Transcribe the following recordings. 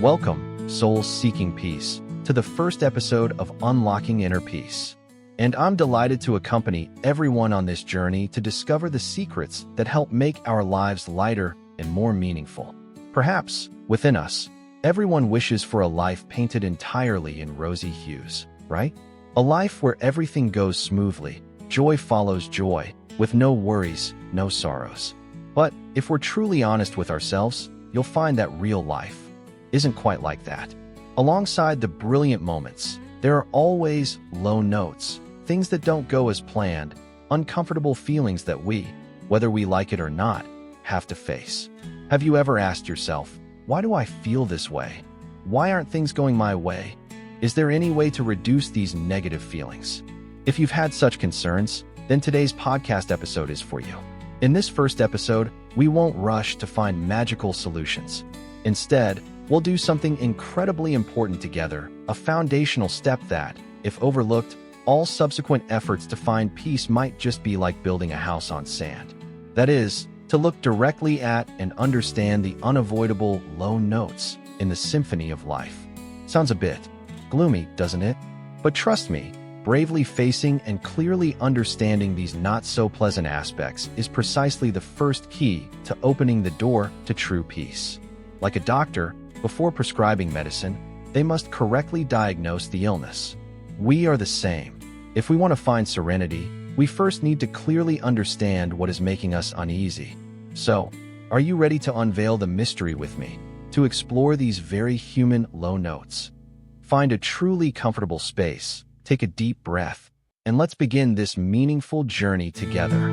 Welcome, souls seeking peace, to the first episode of Unlocking Inner Peace. And I'm delighted to accompany everyone on this journey to discover the secrets that help make our lives lighter and more meaningful. Perhaps, within us, everyone wishes for a life painted entirely in rosy hues, right? A life where everything goes smoothly, joy follows joy, with no worries, no sorrows. But if we're truly honest with ourselves, you'll find that real life isn't quite like that. Alongside the brilliant moments, there are always low notes, things that don't go as planned, uncomfortable feelings that we, whether we like it or not, have to face. Have you ever asked yourself, why do I feel this way? Why aren't things going my way? Is there any way to reduce these negative feelings? If you've had such concerns, then today's podcast episode is for you. In this first episode, we won't rush to find magical solutions. Instead, we'll do something incredibly important together, a foundational step that, if overlooked, all subsequent efforts to find peace might just be like building a house on sand. That is, to look directly at and understand the unavoidable low notes in the symphony of life. Sounds a bit gloomy, doesn't it? But trust me, bravely facing and clearly understanding these not-so-pleasant aspects is precisely the first key to opening the door to true peace. Like a doctor, before prescribing medicine, they must correctly diagnose the illness. We are the same. If we want to find serenity, we first need to clearly understand what is making us uneasy. So, are you ready to unveil the mystery with me, to explore these very human low notes? Find a truly comfortable space, take a deep breath, and let's begin this meaningful journey together.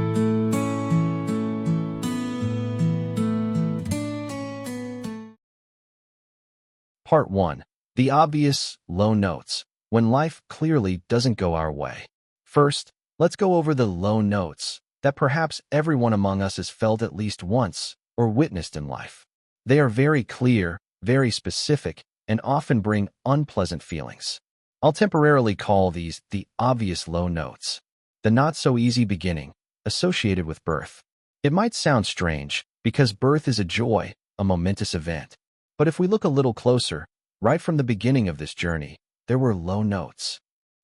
Part 1. The obvious low notes, when life clearly doesn't go our way. First, let's go over the low notes that perhaps everyone among us has felt at least once or witnessed in life. They are very clear, very specific, and often bring unpleasant feelings. I'll temporarily call these the obvious low notes, the not-so-easy beginning, associated with birth. It might sound strange, because birth is a joy, a momentous event. But if we look a little closer, right from the beginning of this journey, there were low notes.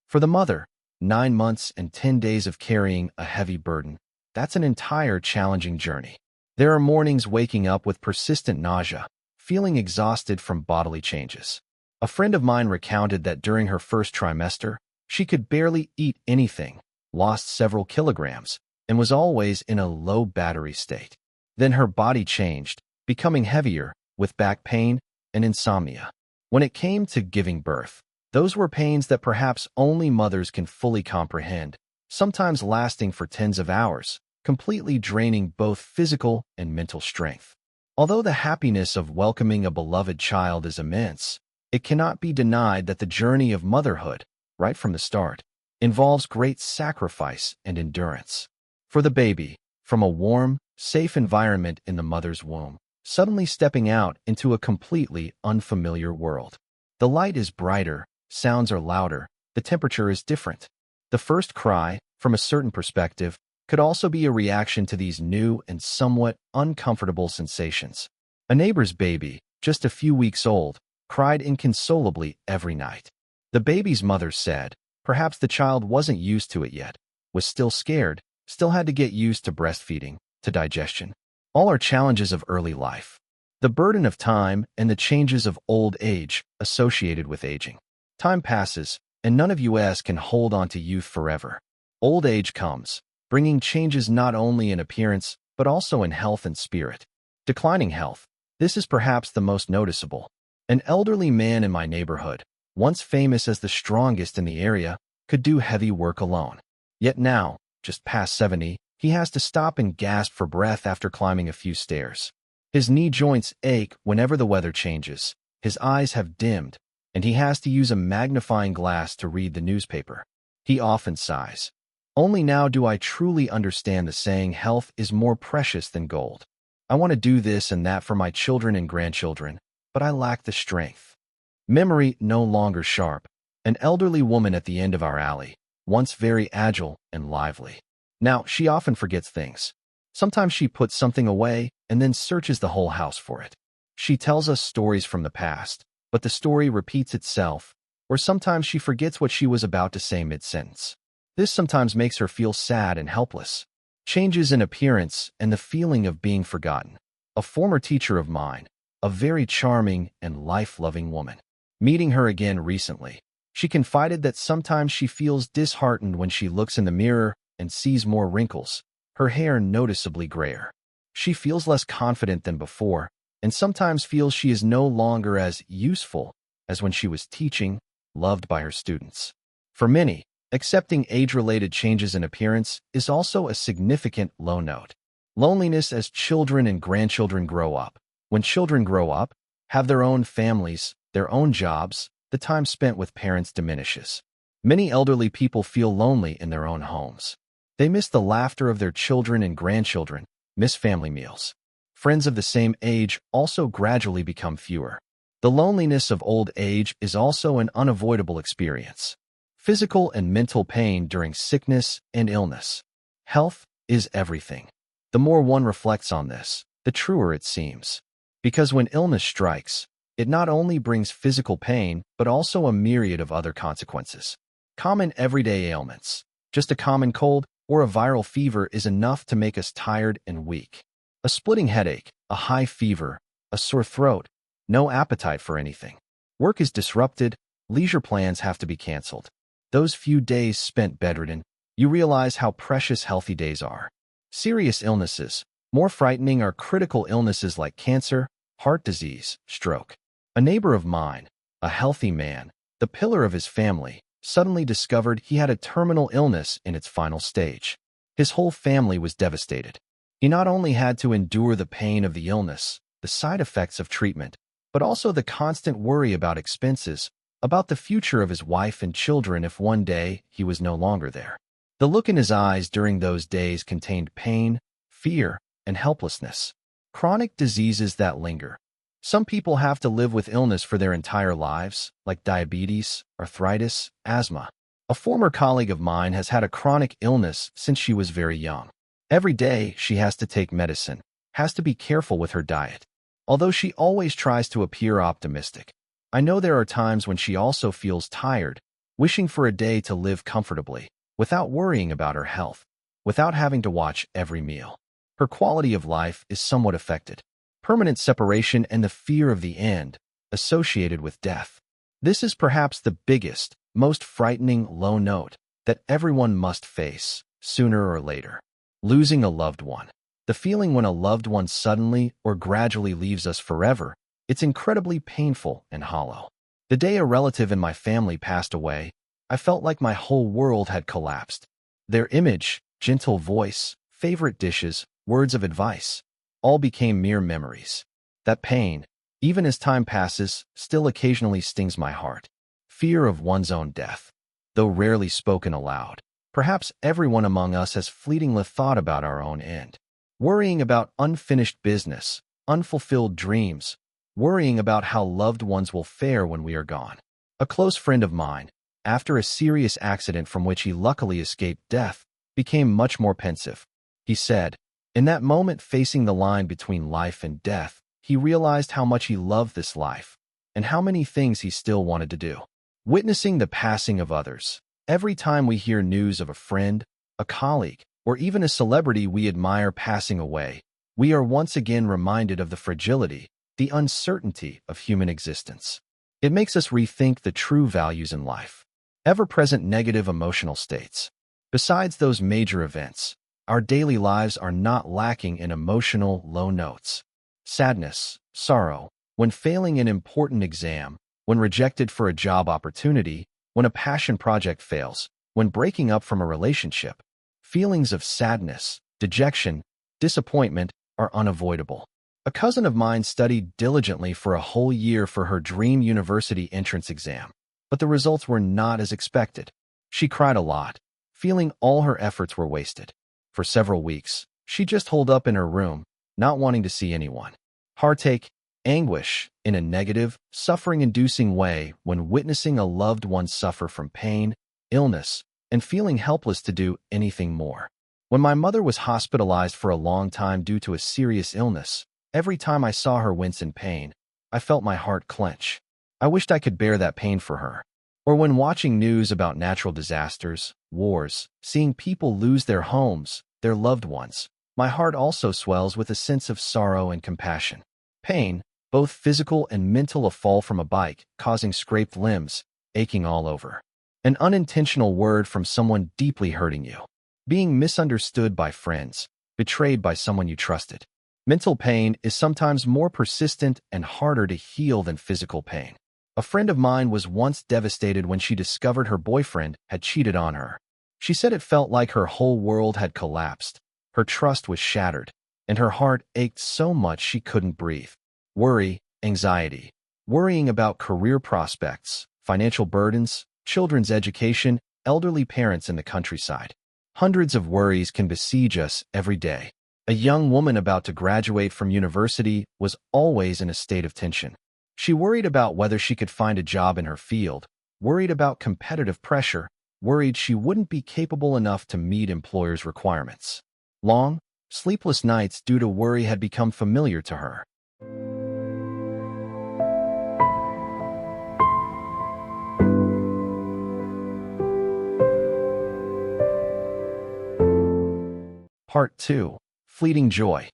For the mother, 9 months and 10 days of carrying a heavy burden, that's an entire challenging journey. There are mornings waking up with persistent nausea, feeling exhausted from bodily changes. A friend of mine recounted that during her first trimester, she could barely eat anything, lost several kilograms, and was always in a low battery state. Then her body changed, becoming heavier, with back pain and insomnia. When it came to giving birth, those were pains that perhaps only mothers can fully comprehend, sometimes lasting for tens of hours, completely draining both physical and mental strength. Although the happiness of welcoming a beloved child is immense, it cannot be denied that the journey of motherhood, right from the start, involves great sacrifice and endurance. For the baby, from a warm, safe environment in the mother's womb, suddenly stepping out into a completely unfamiliar world. The light is brighter, sounds are louder, the temperature is different. The first cry, from a certain perspective, could also be a reaction to these new and somewhat uncomfortable sensations. A neighbor's baby, just a few weeks old, cried inconsolably every night. The baby's mother said, perhaps the child wasn't used to it yet, was still scared, still had to get used to breastfeeding, to digestion. All are challenges of early life. The burden of time and the changes of old age associated with aging. Time passes, and none of us can hold on to youth forever. Old age comes, bringing changes not only in appearance, but also in health and spirit. Declining health. This is perhaps the most noticeable. An elderly man in my neighborhood, once famous as the strongest in the area, could do heavy work alone. Yet now, just past 70, he has to stop and gasp for breath after climbing a few stairs. His knee joints ache whenever the weather changes, his eyes have dimmed, and he has to use a magnifying glass to read the newspaper. He often sighs. Only now do I truly understand the saying, health is more precious than gold. I want to do this and that for my children and grandchildren, but I lack the strength. Memory no longer sharp. An elderly woman at the end of our alley, once very agile and lively. Now, she often forgets things. Sometimes she puts something away and then searches the whole house for it. She tells us stories from the past, but the story repeats itself, or sometimes she forgets what she was about to say mid-sentence. This sometimes makes her feel sad and helpless. Changes in appearance and the feeling of being forgotten. A former teacher of mine, a very charming and life-loving woman. Meeting her again recently, she confided that sometimes she feels disheartened when she looks in the mirror and sees more wrinkles, her hair noticeably grayer. She feels less confident than before, and sometimes feels she is no longer as useful as when she was teaching, loved by her students. For many, accepting age-related changes in appearance is also a significant low note. Loneliness as children and grandchildren grow up. When children grow up, have their own families, their own jobs, the time spent with parents diminishes. Many elderly people feel lonely in their own homes. They miss the laughter of their children and grandchildren, miss family meals. Friends of the same age also gradually become fewer. The loneliness of old age is also an unavoidable experience. Physical and mental pain during sickness and illness. Health is everything. The more one reflects on this, the truer it seems. Because when illness strikes, it not only brings physical pain, but also a myriad of other consequences. Common everyday ailments. Just a common cold or a viral fever is enough to make us tired and weak. A splitting headache, a high fever, a sore throat, no appetite for anything. Work is disrupted, leisure plans have to be canceled. Those few days spent bedridden, you realize how precious healthy days are. Serious illnesses. More frightening are critical illnesses like cancer, heart disease, stroke. A neighbor of mine, a healthy man, the pillar of his family, suddenly discovered he had a terminal illness in its final stage. His whole family was devastated. He not only had to endure the pain of the illness, the side effects of treatment, but also the constant worry about expenses, about the future of his wife and children if one day he was no longer there. The look in his eyes during those days contained pain, fear, and helplessness. Chronic diseases that linger. Some people have to live with illness for their entire lives, like diabetes, arthritis, asthma. A former colleague of mine has had a chronic illness since she was very young. Every day she has to take medicine, has to be careful with her diet. Although she always tries to appear optimistic, I know there are times when she also feels tired, wishing for a day to live comfortably, without worrying about her health, without having to watch every meal. Her quality of life is somewhat affected. Permanent separation and the fear of the end, associated with death. This is perhaps the biggest, most frightening low note that everyone must face, sooner or later. Losing a loved one. The feeling when a loved one suddenly or gradually leaves us forever, it's incredibly painful and hollow. The day a relative in my family passed away, I felt like my whole world had collapsed. Their image, gentle voice, favorite dishes, words of advice, all became mere memories. That pain, even as time passes, still occasionally stings my heart. Fear of one's own death. Though rarely spoken aloud, perhaps everyone among us has fleetingly thought about our own end. Worrying about unfinished business, unfulfilled dreams, worrying about how loved ones will fare when we are gone. A close friend of mine, after a serious accident from which he luckily escaped death, became much more pensive. He said, in that moment facing the line between life and death, he realized how much he loved this life, and how many things he still wanted to do. Witnessing the passing of others. Every time we hear news of a friend, a colleague, or even a celebrity we admire passing away, we are once again reminded of the fragility, the uncertainty of human existence. It makes us rethink the true values in life. Ever-present negative emotional states. Besides those major events, our daily lives are not lacking in emotional low notes. Sadness, sorrow, when failing an important exam, when rejected for a job opportunity, when a passion project fails, when breaking up from a relationship. Feelings of sadness, dejection, disappointment are unavoidable. A cousin of mine studied diligently for a whole year for her dream university entrance exam, but the results were not as expected. She cried a lot, feeling all her efforts were wasted. For several weeks, she just holed up in her room, not wanting to see anyone. Heartache, anguish, in a negative, suffering-inducing way when witnessing a loved one suffer from pain, illness, and feeling helpless to do anything more. When my mother was hospitalized for a long time due to a serious illness, every time I saw her wince in pain, I felt my heart clench. I wished I could bear that pain for her. Or when watching news about natural disasters, wars, seeing people lose their homes, their loved ones, my heart also swells with a sense of sorrow and compassion. Pain, both physical and mental, a fall from a bike, causing scraped limbs, aching all over. An unintentional word from someone deeply hurting you. Being misunderstood by friends, betrayed by someone you trusted. Mental pain is sometimes more persistent and harder to heal than physical pain. A friend of mine was once devastated when she discovered her boyfriend had cheated on her. She said it felt like her whole world had collapsed. Her trust was shattered, and her heart ached so much she couldn't breathe. Worry, anxiety, worrying about career prospects, financial burdens, children's education, elderly parents in the countryside. Hundreds of worries can besiege us every day. A young woman about to graduate from university was always in a state of tension. She worried about whether she could find a job in her field, worried about competitive pressure, worried she wouldn't be capable enough to meet employers' requirements. Long, sleepless nights due to worry had become familiar to her. Part 2. Fleeting joy.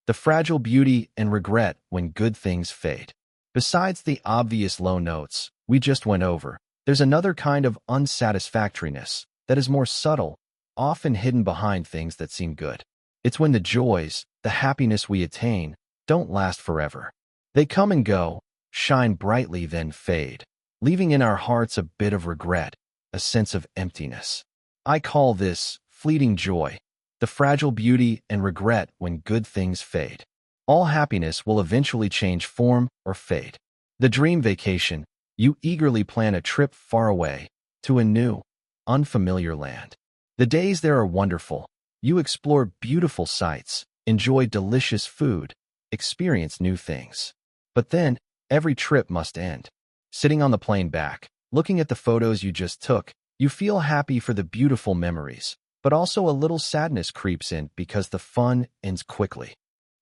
The fragile beauty and regret when good things fade. Besides the obvious low notes we just went over, there's another kind of unsatisfactoriness that is more subtle, often hidden behind things that seem good. It's when the joys, the happiness we attain, don't last forever. They come and go, shine brightly, then fade, leaving in our hearts a bit of regret, a sense of emptiness. I call this fleeting joy. The fragile beauty and regret when good things fade. All happiness will eventually change form or fade. The dream vacation, you eagerly plan a trip far away to a new, unfamiliar land. The days there are wonderful. You explore beautiful sights, enjoy delicious food, experience new things. But then, every trip must end. Sitting on the plane back, looking at the photos you just took, you feel happy for the beautiful memories. But also a little sadness creeps in because the fun ends quickly.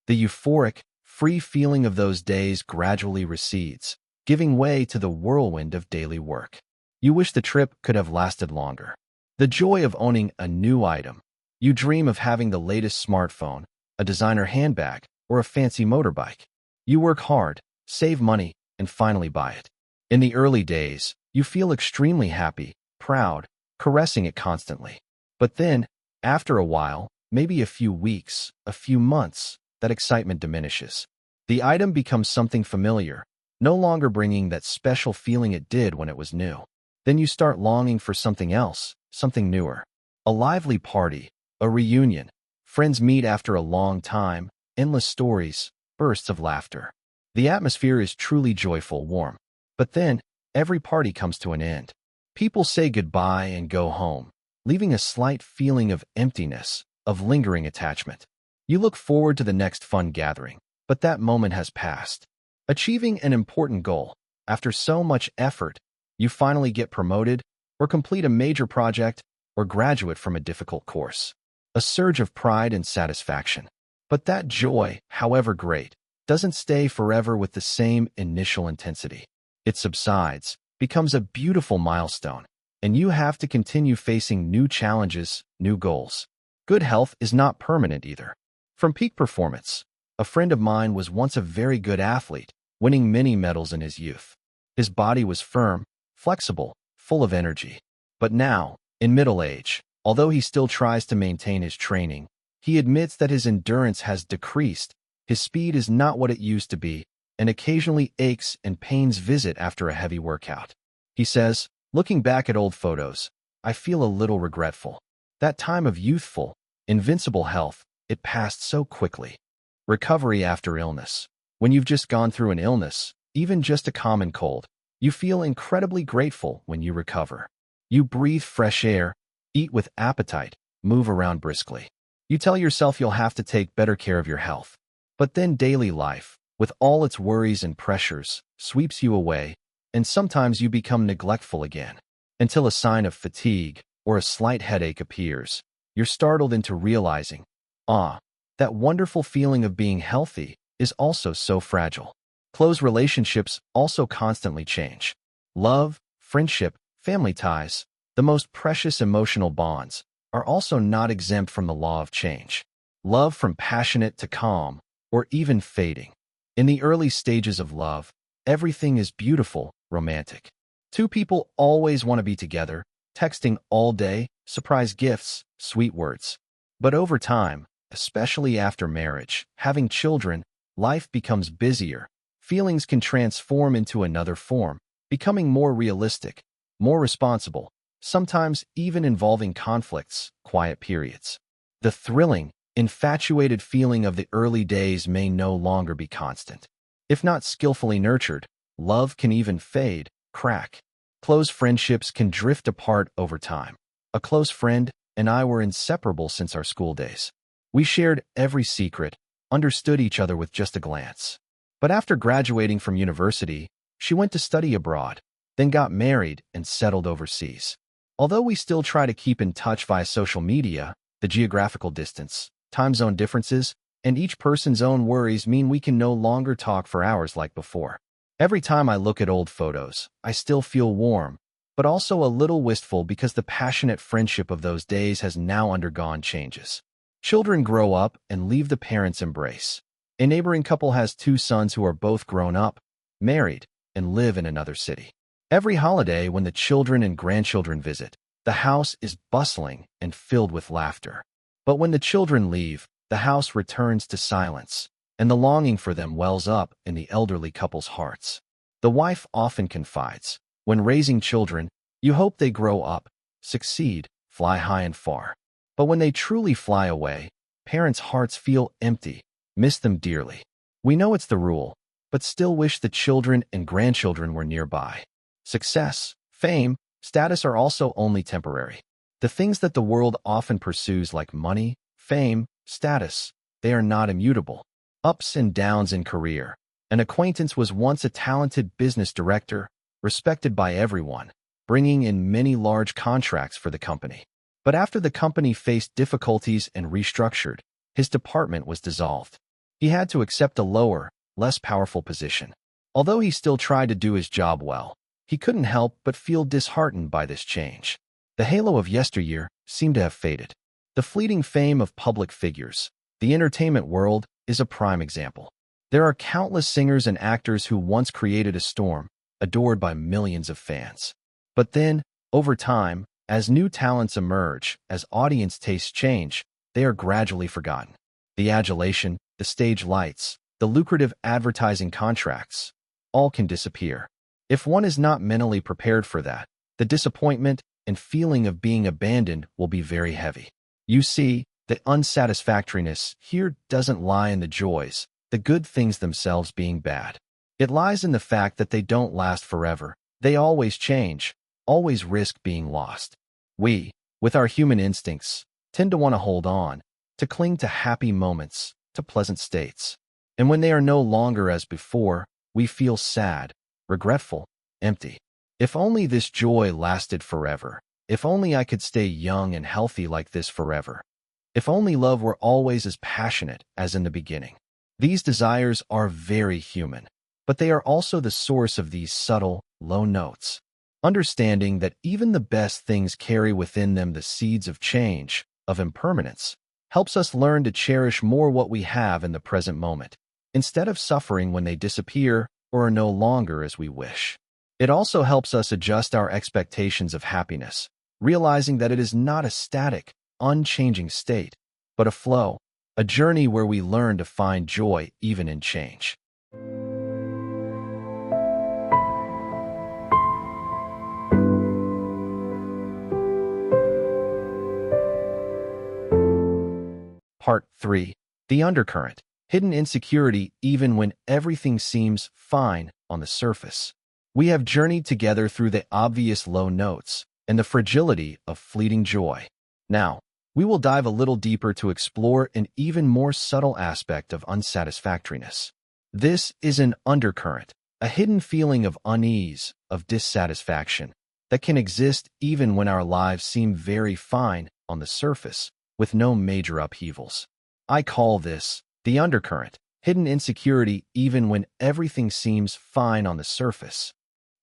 The euphoric, free feeling of those days gradually recedes, giving way to the whirlwind of daily work. You wish the trip could have lasted longer. The joy of owning a new item. You dream of having the latest smartphone, a designer handbag, or a fancy motorbike. You work hard, save money, and finally buy it. In the early days, you feel extremely happy, proud, caressing it constantly. But then, after a while, maybe a few weeks, a few months, that excitement diminishes. The item becomes something familiar, no longer bringing that special feeling it did when it was new. Then you start longing for something else, something newer. A lively party, a reunion, friends meet after a long time, endless stories, bursts of laughter. The atmosphere is truly joyful, warm. But then, every party comes to an end. People say goodbye and go home, leaving a slight feeling of emptiness, of lingering attachment. You look forward to the next fun gathering, but that moment has passed. Achieving an important goal. After so much effort, you finally get promoted, or complete a major project, or graduate from a difficult course. A surge of pride and satisfaction. But that joy, however great, doesn't stay forever with the same initial intensity. It subsides, becomes a beautiful milestone, and you have to continue facing new challenges, new goals. Good health is not permanent either. From peak performance, a friend of mine was once a very good athlete, winning many medals in his youth. His body was firm, flexible, full of energy. But now, in middle age, although he still tries to maintain his training, he admits that his endurance has decreased, his speed is not what it used to be, and occasionally aches and pains visit after a heavy workout. He says, looking back at old photos, I feel a little regretful. That time of youthful, invincible health, it passed so quickly. Recovery after illness. When you've just gone through an illness, even just a common cold, you feel incredibly grateful when you recover. You breathe fresh air, eat with appetite, move around briskly. You tell yourself you'll have to take better care of your health. But then daily life, with all its worries and pressures, sweeps you away, and sometimes you become neglectful again. Until a sign of fatigue or a slight headache appears, you're startled into realizing, that wonderful feeling of being healthy is also so fragile. Close relationships also constantly change. Love, friendship, family ties, the most precious emotional bonds, are also not exempt from the law of change. Love from passionate to calm, or even fading. In the early stages of love, everything is beautiful, romantic. Two people always want to be together, texting all day, surprise gifts, sweet words. But over time, especially after marriage, having children, life becomes busier. Feelings can transform into another form, becoming more realistic, more responsible, sometimes even involving conflicts, quiet periods. The thrilling, infatuated feeling of the early days may no longer be constant. If not skillfully nurtured, love can even fade, crack. Close friendships can drift apart over time. A close friend and I were inseparable since our school days. We shared every secret, understood each other with just a glance. But after graduating from university, she went to study abroad, then got married and settled overseas. Although we still try to keep in touch via social media, the geographical distance, time zone differences, and each person's own worries mean we can no longer talk for hours like before. Every time I look at old photos, I still feel warm, but also a little wistful because the passionate friendship of those days has now undergone changes. Children grow up and leave the parents' embrace. A neighboring couple has two sons who are both grown up, married, and live in another city. Every holiday, when the children and grandchildren visit, the house is bustling and filled with laughter. But when the children leave, the house returns to silence, and the longing for them wells up in the elderly couple's hearts. The wife often confides, when raising children, you hope they grow up, succeed, fly high and far. But when they truly fly away, parents' hearts feel empty, miss them dearly. We know it's the rule, but still wish the children and grandchildren were nearby. Success, fame, status are also only temporary. The things that the world often pursues, like money, fame, status, they are not immutable. Ups and downs in career. An acquaintance was once a talented business director, respected by everyone, bringing in many large contracts for the company. But after the company faced difficulties and restructured, his department was dissolved. He had to accept a lower, less powerful position. Although he still tried to do his job well, he couldn't help but feel disheartened by this change. The halo of yesteryear seemed to have faded. The fleeting fame of public figures, the entertainment world, is a prime example. There are countless singers and actors who once created a storm, adored by millions of fans. But then, over time, as new talents emerge, as audience tastes change, they are gradually forgotten. The adulation, the stage lights, the lucrative advertising contracts, all can disappear. If one is not mentally prepared for that, the disappointment and feeling of being abandoned will be very heavy. You see, the unsatisfactoriness here doesn't lie in the joys, the good things themselves being bad. It lies in the fact that they don't last forever. They always change, always risk being lost. We, with our human instincts, tend to want to hold on, to cling to happy moments, to pleasant states. And when they are no longer as before, we feel sad, regretful, empty. If only this joy lasted forever. If only I could stay young and healthy like this forever. If only love were always as passionate as in the beginning. These desires are very human, but they are also the source of these subtle, low notes. Understanding that even the best things carry within them the seeds of change, of impermanence, helps us learn to cherish more what we have in the present moment, instead of suffering when they disappear or are no longer as we wish. It also helps us adjust our expectations of happiness, realizing that it is not a static, unchanging state, but a flow, a journey where we learn to find joy even in change. Part 3. The undercurrent. Hidden insecurity even when everything seems fine on the surface. We have journeyed together through the obvious low notes and the fragility of fleeting joy. Now, we will dive a little deeper to explore an even more subtle aspect of unsatisfactoriness. This is an undercurrent, a hidden feeling of unease, of dissatisfaction, that can exist even when our lives seem very fine on the surface, with no major upheavals. I call this the undercurrent, hidden insecurity even when everything seems fine on the surface.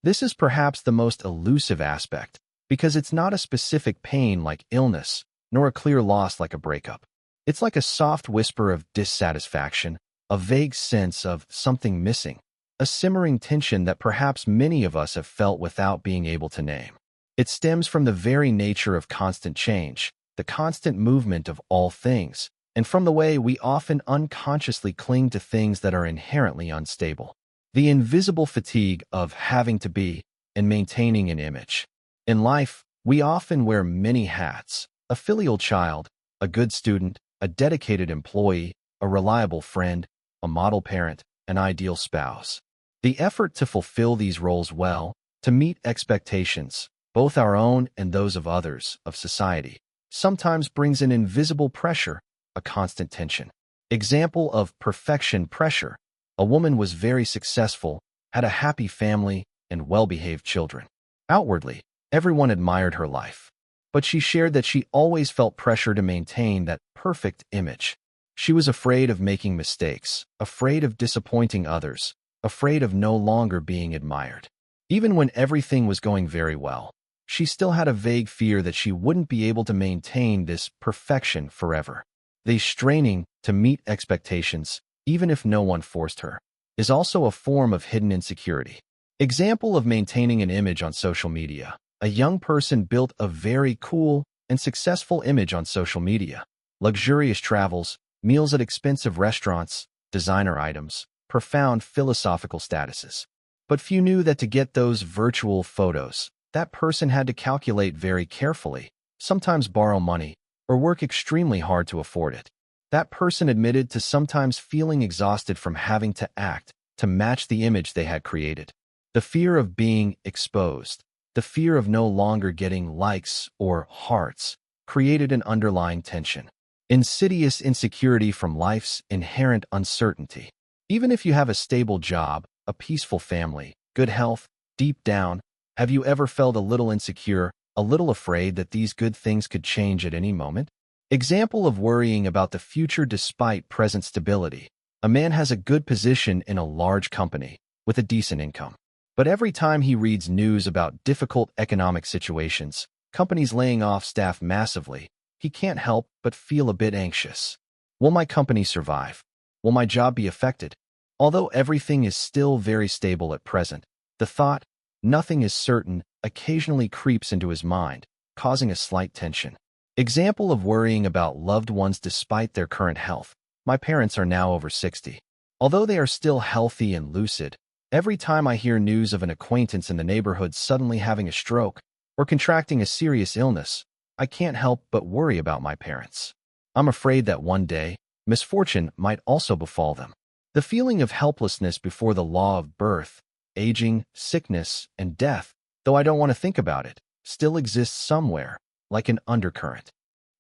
This is perhaps the most elusive aspect, because it's not a specific pain like illness, nor a clear loss like a breakup. It's like a soft whisper of dissatisfaction, a vague sense of something missing, a simmering tension that perhaps many of us have felt without being able to name. It stems from the very nature of constant change, the constant movement of all things, and from the way we often unconsciously cling to things that are inherently unstable. The invisible fatigue of having to be and maintaining an image. In life, we often wear many hats: a filial child, a good student, a dedicated employee, a reliable friend, a model parent, an ideal spouse. The effort to fulfill these roles well, to meet expectations, both our own and those of others, of society, sometimes brings an invisible pressure, a constant tension. Example of perfection pressure. A woman was very successful, had a happy family, and well-behaved children. Outwardly, everyone admired her life. But she shared that she always felt pressure to maintain that perfect image. She was afraid of making mistakes, afraid of disappointing others, afraid of no longer being admired. Even when everything was going very well, she still had a vague fear that she wouldn't be able to maintain this perfection forever. The straining to meet expectations, even if no one forced her, is also a form of hidden insecurity. Example of maintaining an image on social media. A young person built a very cool and successful image on social media. Luxurious travels, meals at expensive restaurants, designer items, profound philosophical statuses. But few knew that to get those virtual photos, that person had to calculate very carefully, sometimes borrow money, or work extremely hard to afford it. That person admitted to sometimes feeling exhausted from having to act to match the image they had created. The fear of being exposed, the fear of no longer getting likes or hearts, created an underlying tension. Insidious insecurity from life's inherent uncertainty. Even if you have a stable job, a peaceful family, good health, deep down, have you ever felt a little insecure, a little afraid that these good things could change at any moment? Example of worrying about the future despite present stability. A man has a good position in a large company with a decent income. But every time he reads news about difficult economic situations, companies laying off staff massively, he can't help but feel a bit anxious. Will my company survive? Will my job be affected? Although everything is still very stable at present, the thought, nothing is certain, occasionally creeps into his mind, causing a slight tension. Example of worrying about loved ones despite their current health. My parents are now over 60. Although they are still healthy and lucid, every time I hear news of an acquaintance in the neighborhood suddenly having a stroke or contracting a serious illness, I can't help but worry about my parents. I'm afraid that one day, misfortune might also befall them. The feeling of helplessness before the law of birth, aging, sickness, and death, though I don't want to think about it, still exists somewhere, like an undercurrent.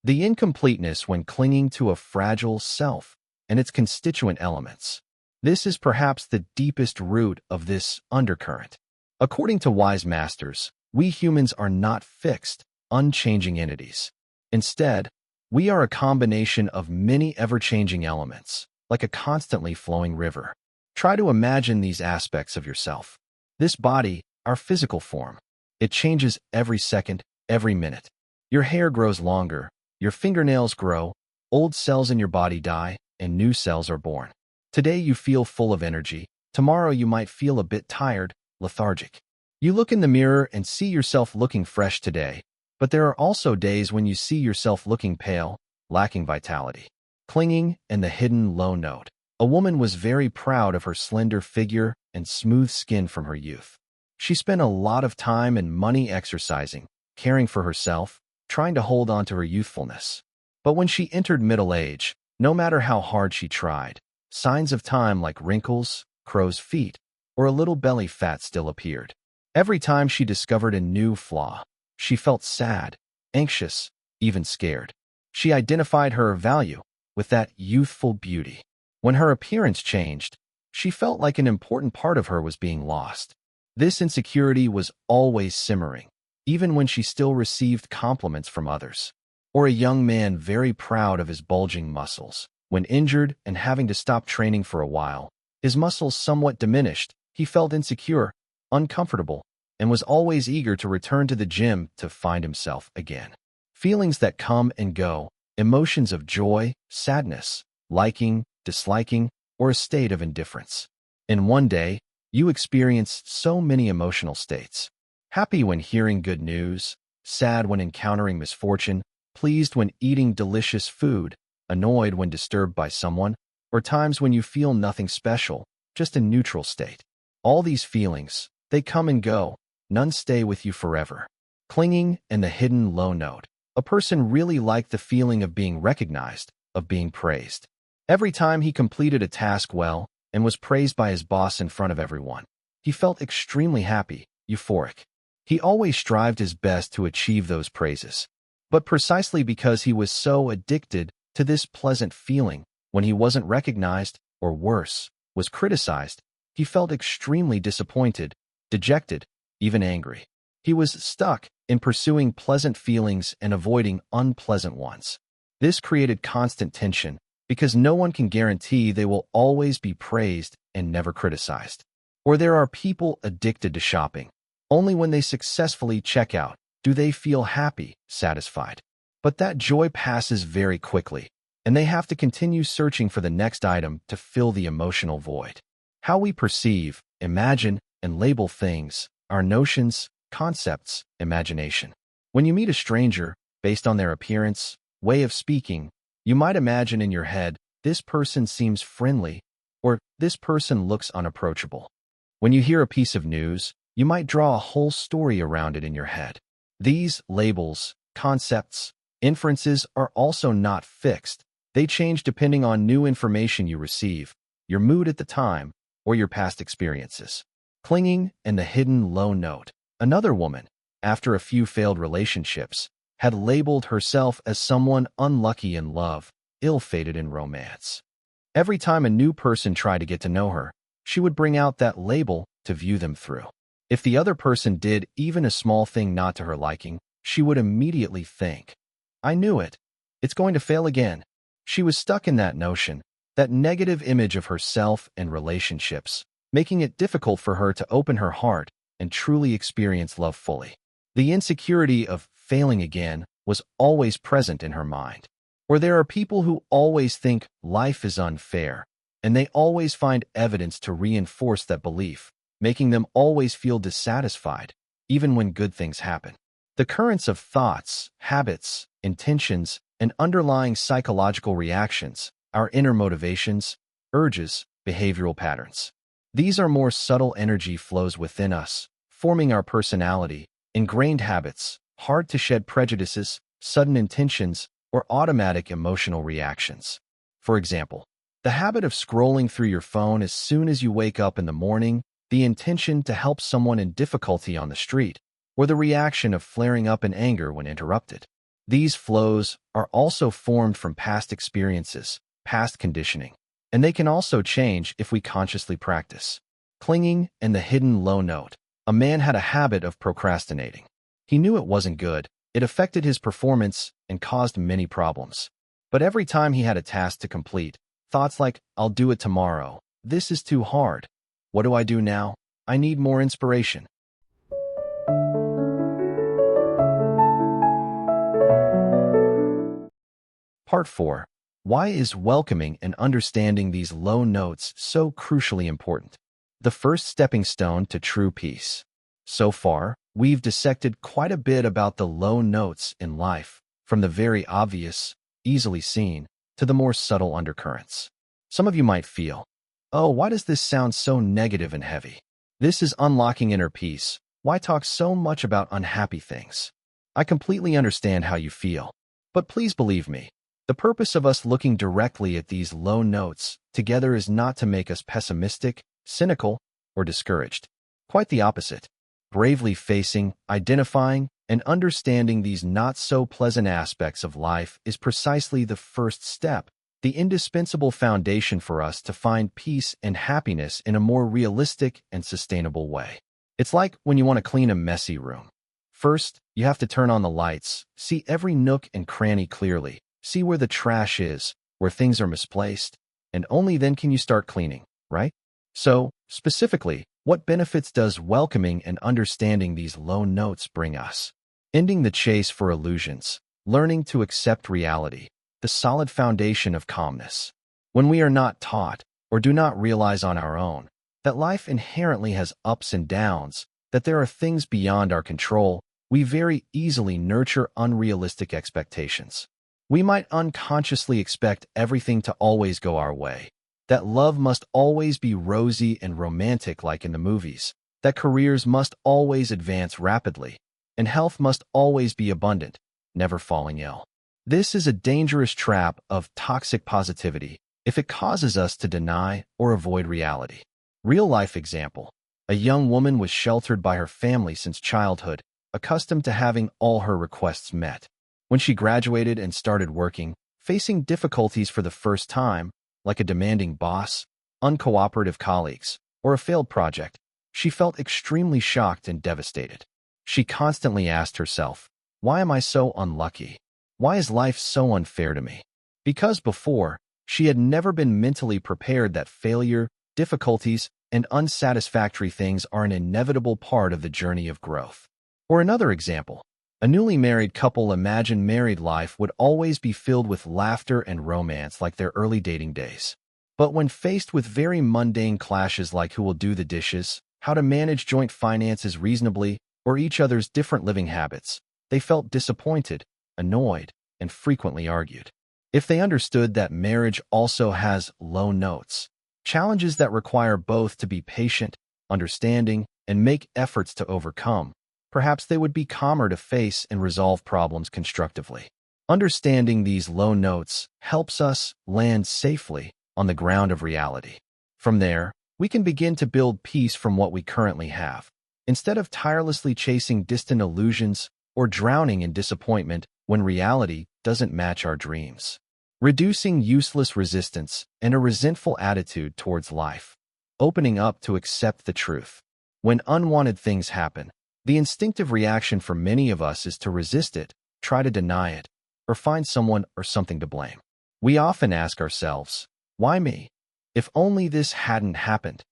The incompleteness when clinging to a fragile self and its constituent elements. This is perhaps the deepest root of this undercurrent. According to wise masters, we humans are not fixed, unchanging entities. Instead, we are a combination of many ever-changing elements, like a constantly flowing river. Try to imagine these aspects of yourself. This body, our physical form, it changes every second, every minute. Your hair grows longer, your fingernails grow, old cells in your body die, and new cells are born. Today you feel full of energy, tomorrow you might feel a bit tired, lethargic. You look in the mirror and see yourself looking fresh today, but there are also days when you see yourself looking pale, lacking vitality. Clinging and the hidden low note. A woman was very proud of her slender figure and smooth skin from her youth. She spent a lot of time and money exercising, caring for herself, trying to hold on to her youthfulness. But when she entered middle age, no matter how hard she tried, signs of time like wrinkles, crow's feet, or a little belly fat still appeared. Every time she discovered a new flaw, she felt sad, anxious, even scared. She identified her value with that youthful beauty. When her appearance changed, she felt like an important part of her was being lost. This insecurity was always simmering, even when she still received compliments from others. Or a young man very proud of his bulging muscles. When injured and having to stop training for a while, his muscles somewhat diminished, he felt insecure, uncomfortable, and was always eager to return to the gym to find himself again. Feelings that come and go, emotions of joy, sadness, liking, disliking, or a state of indifference. In one day, you experience so many emotional states. Happy when hearing good news, sad when encountering misfortune, pleased when eating delicious food, annoyed when disturbed by someone, or times when you feel nothing special, just a neutral state. All these feelings, they come and go, none stay with you forever. Clinging and the hidden low note. A person really liked the feeling of being recognized, of being praised. Every time he completed a task well and was praised by his boss in front of everyone, he felt extremely happy, euphoric. He always strived his best to achieve those praises. But precisely because he was so addicted to this pleasant feeling, when he wasn't recognized, or worse, was criticized, he felt extremely disappointed, dejected, even angry. He was stuck in pursuing pleasant feelings and avoiding unpleasant ones. This created constant tension, because no one can guarantee they will always be praised and never criticized. Or there are people addicted to shopping. Only when they successfully check out do they feel happy, satisfied. But that joy passes very quickly, and they have to continue searching for the next item to fill the emotional void. How we perceive, imagine, and label things, our notions, concepts, imagination. When you meet a stranger, based on their appearance, way of speaking, you might imagine in your head, this person seems friendly, or this person looks unapproachable. When you hear a piece of news, you might draw a whole story around it in your head. These labels, concepts, inferences are also not fixed. They change depending on new information you receive, your mood at the time, or your past experiences. Clinging and the hidden low note. Another woman, after a few failed relationships, had labeled herself as someone unlucky in love, ill-fated in romance. Every time a new person tried to get to know her, she would bring out that label to view them through. If the other person did even a small thing not to her liking, she would immediately think, I knew it. It's going to fail again. She was stuck in that notion, that negative image of herself and relationships, making it difficult for her to open her heart and truly experience love fully. The insecurity of failing again was always present in her mind. Or there are people who always think life is unfair, and they always find evidence to reinforce that belief, making them always feel dissatisfied, even when good things happen. The currents of thoughts, habits, intentions, and underlying psychological reactions, our inner motivations, urges, behavioral patterns. These are more subtle energy flows within us, forming our personality, ingrained habits, hard-to-shed prejudices, sudden intentions, or automatic emotional reactions. For example, the habit of scrolling through your phone as soon as you wake up in the morning, the intention to help someone in difficulty on the street, or the reaction of flaring up in anger when interrupted. These flows are also formed from past experiences, past conditioning, and they can also change if we consciously practice. Clinging and the hidden low note. A man had a habit of procrastinating. He knew it wasn't good, it affected his performance and caused many problems. But every time he had a task to complete, thoughts like, I'll do it tomorrow, this is too hard, what do I do now? I need more inspiration. Part 4. Why is welcoming and understanding these low notes so crucially important? The first stepping stone to true peace. So far, we've dissected quite a bit about the low notes in life, from the very obvious, easily seen, to the more subtle undercurrents. Some of you might feel, oh, why does this sound so negative and heavy? This is unlocking inner peace. Why talk so much about unhappy things? I completely understand how you feel, but please believe me, the purpose of us looking directly at these low notes together is not to make us pessimistic, cynical, or discouraged. Quite the opposite. Bravely facing, identifying, and understanding these not-so-pleasant aspects of life is precisely the first step, the indispensable foundation for us to find peace and happiness in a more realistic and sustainable way. It's like when you want to clean a messy room. First, you have to turn on the lights, see every nook and cranny clearly, see where the trash is, where things are misplaced, and only then can you start cleaning, right? So, specifically, what benefits does welcoming and understanding these low notes bring us? Ending the chase for illusions, learning to accept reality, the solid foundation of calmness. When we are not taught, or do not realize on our own, that life inherently has ups and downs, that there are things beyond our control, we very easily nurture unrealistic expectations. We might unconsciously expect everything to always go our way, that love must always be rosy and romantic like in the movies, that careers must always advance rapidly, and health must always be abundant, never falling ill. This is a dangerous trap of toxic positivity if it causes us to deny or avoid reality. Real-life example. A young woman was sheltered by her family since childhood, accustomed to having all her requests met. When she graduated and started working, facing difficulties for the first time, like a demanding boss, uncooperative colleagues, or a failed project, she felt extremely shocked and devastated. She constantly asked herself, "Why am I so unlucky? Why is life so unfair to me?" Because before, she had never been mentally prepared that failure, difficulties, and unsatisfactory things are an inevitable part of the journey of growth. Or another example, a newly married couple imagined married life would always be filled with laughter and romance like their early dating days. But when faced with very mundane clashes like who will do the dishes, how to manage joint finances reasonably, or each other's different living habits, they felt disappointed, annoyed, and frequently argued. If they understood that marriage also has low notes, challenges that require both to be patient, understanding, and make efforts to overcome, perhaps they would be calmer to face and resolve problems constructively. Understanding these low notes helps us land safely on the ground of reality. From there, we can begin to build peace from what we currently have, instead of tirelessly chasing distant illusions or drowning in disappointment when reality doesn't match our dreams. Reducing useless resistance and a resentful attitude towards life. Opening up to accept the truth. When unwanted things happen, the instinctive reaction for many of us is to resist it, try to deny it, or find someone or something to blame. We often ask ourselves, "Why me? If only this hadn't happened.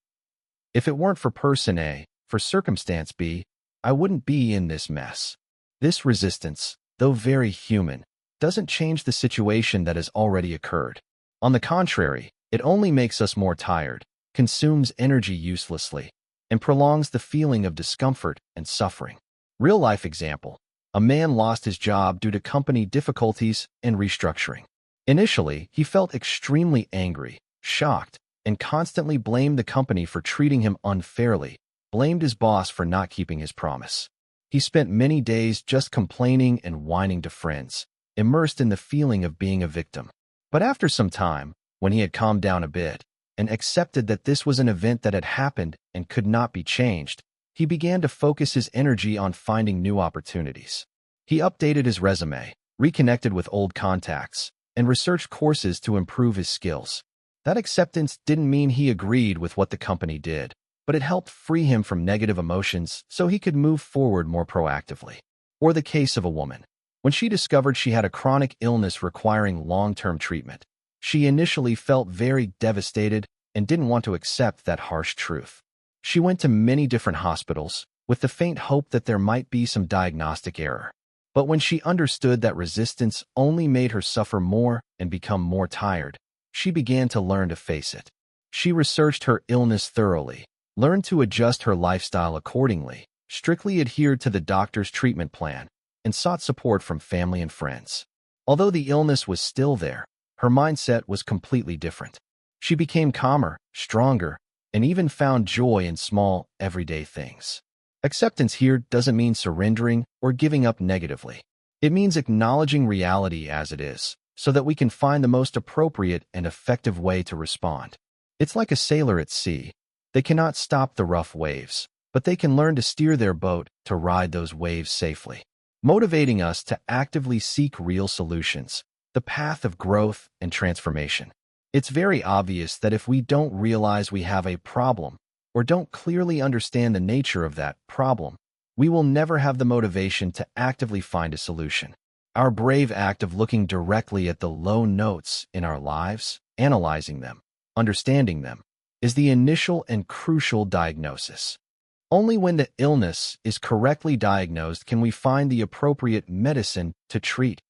If it weren't for person A, for circumstance B, I wouldn't be in this mess." This resistance, though very human, doesn't change the situation that has already occurred. On the contrary, it only makes us more tired, consumes energy uselessly, and prolongs the feeling of discomfort and suffering. Real-life example. A man lost his job due to company difficulties and restructuring. Initially, he felt extremely angry, shocked, and constantly blamed the company for treating him unfairly, blamed his boss for not keeping his promise. He spent many days just complaining and whining to friends, immersed in the feeling of being a victim. But after some time, when he had calmed down a bit, and accepted that this was an event that had happened and could not be changed, he began to focus his energy on finding new opportunities. He updated his resume, reconnected with old contacts, and researched courses to improve his skills. That acceptance didn't mean he agreed with what the company did, but it helped free him from negative emotions so he could move forward more proactively. Or the case of a woman. When she discovered she had a chronic illness requiring long-term treatment, she initially felt very devastated and didn't want to accept that harsh truth. She went to many different hospitals with the faint hope that there might be some diagnostic error. But when she understood that resistance only made her suffer more and become more tired, she began to learn to face it. She researched her illness thoroughly, learned to adjust her lifestyle accordingly, strictly adhered to the doctor's treatment plan, and sought support from family and friends. Although the illness was still there, her mindset was completely different. She became calmer, stronger, and even found joy in small, everyday things. Acceptance here doesn't mean surrendering or giving up negatively. It means acknowledging reality as it is, so that we can find the most appropriate and effective way to respond. It's like a sailor at sea. They cannot stop the rough waves, but they can learn to steer their boat to ride those waves safely, motivating us to actively seek real solutions, the path of growth and transformation. It's very obvious that if we don't realize we have a problem, or don't clearly understand the nature of that problem, we will never have the motivation to actively find a solution. Our brave act of looking directly at the low notes in our lives, analyzing them, understanding them, is the initial and crucial diagnosis. Only when the illness is correctly diagnosed can we find the appropriate medicine to treat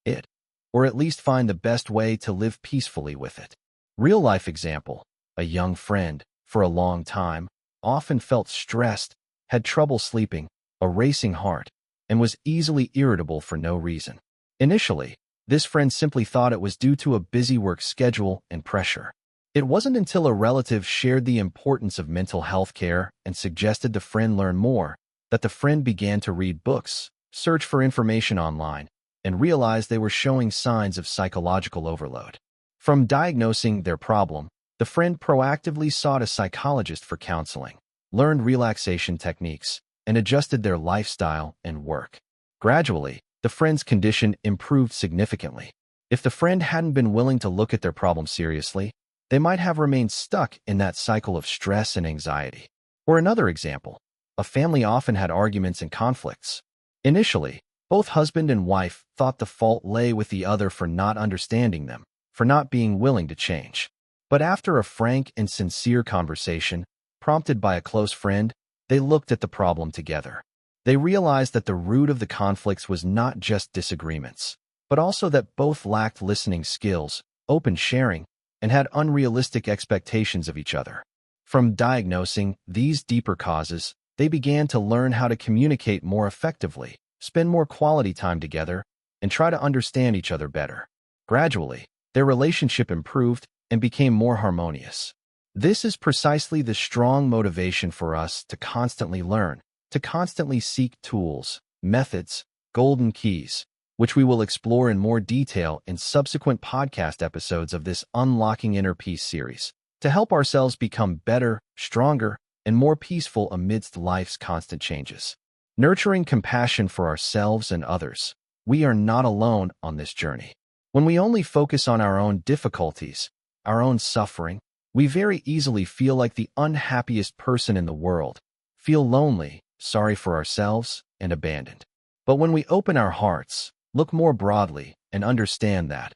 it, or at least find the best way to live peacefully with it. Real-life example: a young friend, for a long time, often felt stressed, had trouble sleeping, a racing heart, and was easily irritable for no reason. Initially, this friend simply thought it was due to a busy work schedule and pressure. It wasn't until a relative shared the importance of mental health care and suggested the friend learn more that the friend began to read books, search for information online, and realized they were showing signs of psychological overload. From diagnosing their problem, the friend proactively sought a psychologist for counseling, learned relaxation techniques, and adjusted their lifestyle and work. Gradually, the friend's condition improved significantly. If the friend hadn't been willing to look at their problem seriously, they might have remained stuck in that cycle of stress and anxiety. Or another example: a family often had arguments and conflicts. Initially, both husband and wife thought the fault lay with the other for not understanding them, for not being willing to change. But after a frank and sincere conversation, prompted by a close friend, they looked at the problem together. They realized that the root of the conflicts was not just disagreements, but also that both lacked listening skills, open sharing, and had unrealistic expectations of each other. From diagnosing these deeper causes, they began to learn how to communicate more effectively, spend more quality time together, and try to understand each other better. Gradually, their relationship improved and became more harmonious. This is precisely the strong motivation for us to constantly learn, to constantly seek tools, methods, golden keys, which we will explore in more detail in subsequent podcast episodes of this Unlocking Inner Peace series, to help ourselves become better, stronger, and more peaceful amidst life's constant changes. Nurturing compassion for ourselves and others, we are not alone on this journey. When we only focus on our own difficulties, our own suffering, we very easily feel like the unhappiest person in the world, feel lonely, sorry for ourselves, and abandoned. But when we open our hearts, look more broadly, and understand that,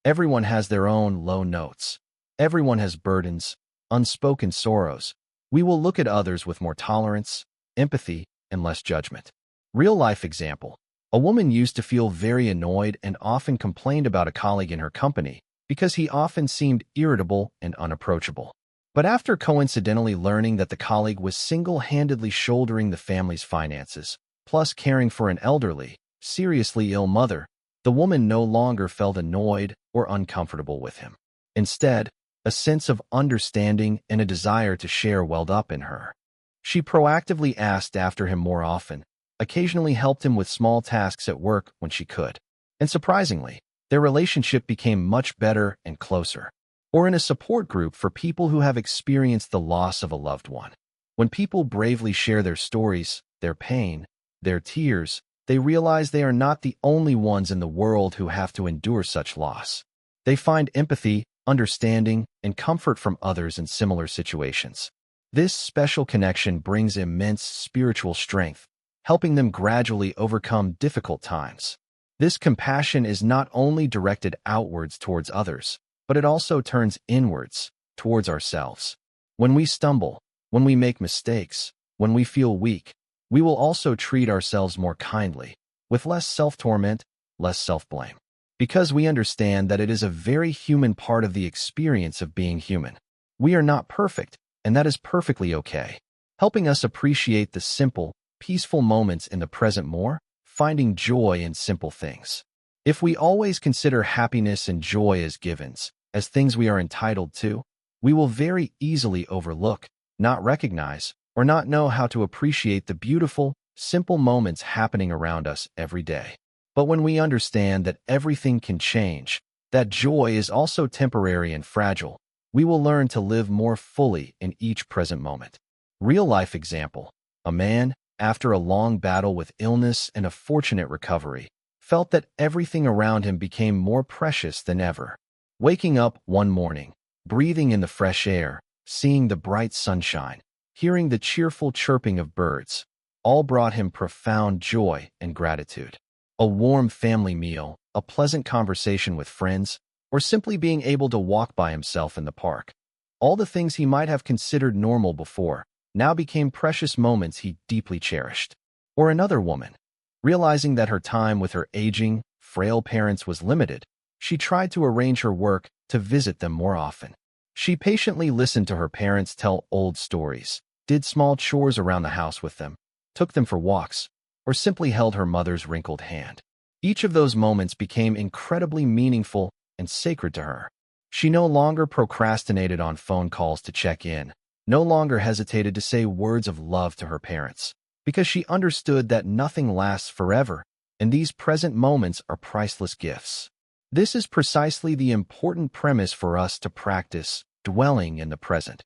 everyone has their own low notes. Everyone has burdens, unspoken sorrows. We will look at others with more tolerance, empathy, and less judgment. Real-life example: a woman used to feel very annoyed and often complained about a colleague in her company because he often seemed irritable and unapproachable. But after coincidentally learning that the colleague was single-handedly shouldering the family's finances, plus caring for an elderly, seriously ill mother, the woman no longer felt annoyed or uncomfortable with him. Instead, a sense of understanding and a desire to share welled up in her. She proactively asked after him more often, occasionally helped him with small tasks at work when she could. And surprisingly, their relationship became much better and closer. Or in a support group for people who have experienced the loss of a loved one. When people bravely share their stories, their pain, their tears, they realize they are not the only ones in the world who have to endure such loss. They find empathy, understanding, and comfort from others in similar situations. This special connection brings immense spiritual strength, helping them gradually overcome difficult times. This compassion is not only directed outwards towards others, but it also turns inwards, towards ourselves. When we stumble, when we make mistakes, when we feel weak, we will also treat ourselves more kindly, with less self-torment, less self-blame. Because we understand that it is a very human part of the experience of being human. We are not perfect, and that is perfectly okay. Helping us appreciate the simple, peaceful moments in the present more, finding joy in simple things. If we always consider happiness and joy as givens, as things we are entitled to, we will very easily overlook, not recognize, or not know how to appreciate the beautiful, simple moments happening around us every day. But when we understand that everything can change, that joy is also temporary and fragile, we will learn to live more fully in each present moment. Real-life example: a man, after a long battle with illness and a fortunate recovery, felt that everything around him became more precious than ever. Waking up one morning, breathing in the fresh air, seeing the bright sunshine, hearing the cheerful chirping of birds, all brought him profound joy and gratitude. A warm family meal, a pleasant conversation with friends, or simply being able to walk by himself in the park. All the things he might have considered normal before now became precious moments he deeply cherished. Or another woman, realizing that her time with her aging, frail parents was limited, she tried to arrange her work to visit them more often. She patiently listened to her parents tell old stories, did small chores around the house with them, took them for walks, or simply held her mother's wrinkled hand. Each of those moments became incredibly meaningful and sacred to her. She no longer procrastinated on phone calls to check in, no longer hesitated to say words of love to her parents, because she understood that nothing lasts forever, and these present moments are priceless gifts. This is precisely the important premise for us to practice dwelling in the present.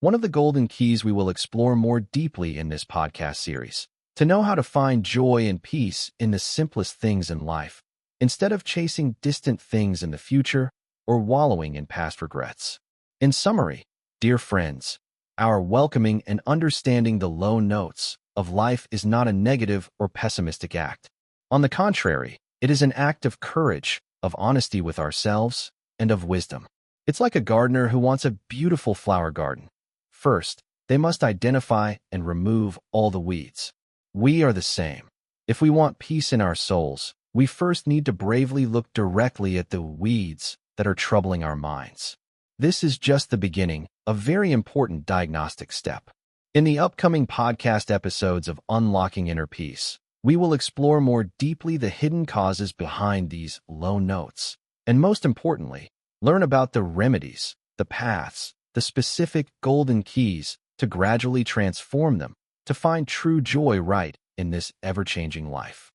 One of the golden keys we will explore more deeply in this podcast series, to know how to find joy and peace in the simplest things in life, instead of chasing distant things in the future or wallowing in past regrets. In summary, dear friends, our welcoming and understanding the low notes of life is not a negative or pessimistic act. On the contrary, it is an act of courage, of honesty with ourselves, and of wisdom. It's like a gardener who wants a beautiful flower garden. First, they must identify and remove all the weeds. We are the same. If we want peace in our souls, we first need to bravely look directly at the weeds that are troubling our minds. This is just the beginning, a very important diagnostic step. In the upcoming podcast episodes of Unlocking Inner Peace, we will explore more deeply the hidden causes behind these low notes, and most importantly, learn about the remedies, the paths, the specific golden keys to gradually transform them, to find true joy right in this ever-changing life.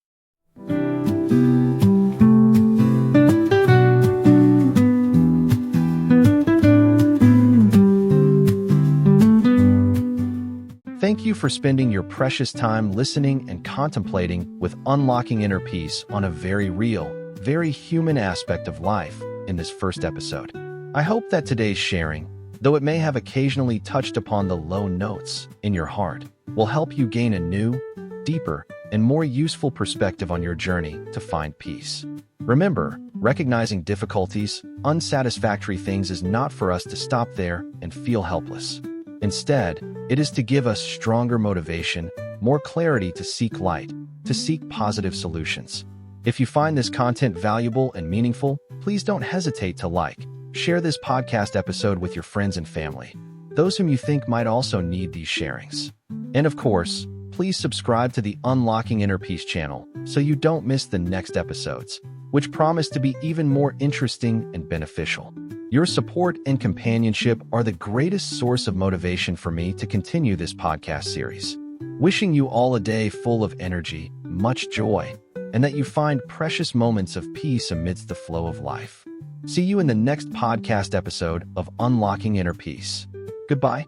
Thank you for spending your precious time listening and contemplating with Unlocking Inner Peace on a very real, very human aspect of life in this first episode. I hope that today's sharing, though it may have occasionally touched upon the low notes in your heart, will help you gain a new, deeper, and more useful perspective on your journey to find peace. Remember, recognizing difficulties, unsatisfactory things is not for us to stop there and feel helpless. Instead, it is to give us stronger motivation, more clarity to seek light, to seek positive solutions. If you find this content valuable and meaningful, please don't hesitate to share this podcast episode with your friends and family, those whom you think might also need these sharings. And of course, please subscribe to the Unlocking Inner Peace channel so you don't miss the next episodes, which promise to be even more interesting and beneficial. Your support and companionship are the greatest source of motivation for me to continue this podcast series. Wishing you all a day full of energy, much joy, and that you find precious moments of peace amidst the flow of life. See you in the next podcast episode of Unlocking Inner Peace. Goodbye.